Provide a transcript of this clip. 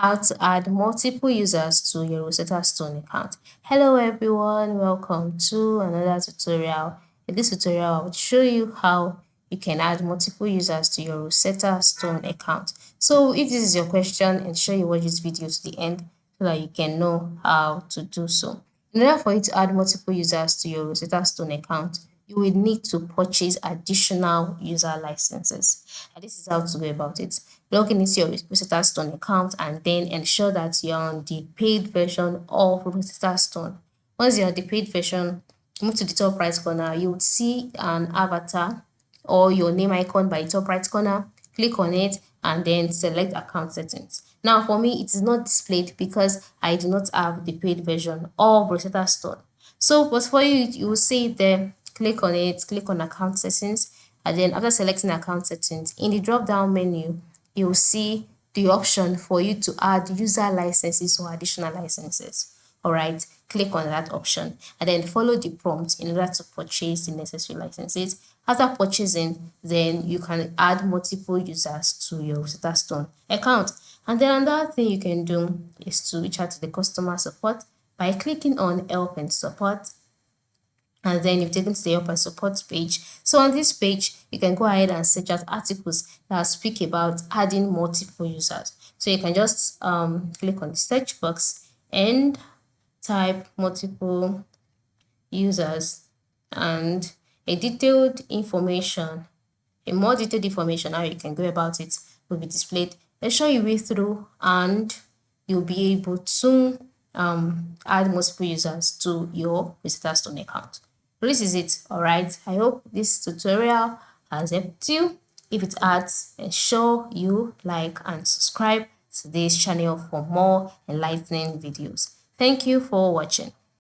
How to add multiple users to your Rosetta Stone account. Hello everyone, welcome to another tutorial. In this tutorial, I will show you how you can add multiple users to your Rosetta Stone account. So if this is your question, ensure you watch this video to the end so that you can know how to do so. In order for you to add multiple users to your Rosetta Stone account, you will need to purchase additional user licenses. And this is how to go about it. Log in into your Rosetta Stone account and then ensure that you're on the paid version of Rosetta Stone. Once you're on the paid version, move to the top right corner. You would see an avatar or your name icon by the top right corner. Click on it and then select account settings. Now for me, it is not displayed because I do not have the paid version of Rosetta Stone. So, but for you, you will see it there. Click on it, click on account settings, and then after selecting account settings, in the drop down menu, you will see the option for you to add user licenses or additional licenses. All right, click on that option and then follow the prompt in order to purchase the necessary licenses. After purchasing, then you can add multiple users to your Rosetta Stone account. And then another thing you can do is to reach out to the customer support by clicking on help and support, and then you've taken to the help and support page. So on this page, you can go ahead and search out articles that speak about adding multiple users. So you can just click on the search box and type multiple users, and a more detailed information how you can go about it will be displayed. Ensure you read through and you'll be able to add multiple users to your Rosetta Stone account. So this is it. All right, I hope this tutorial has helped you. If it has, ensure you like and subscribe to this channel for more enlightening videos. Thank you for watching.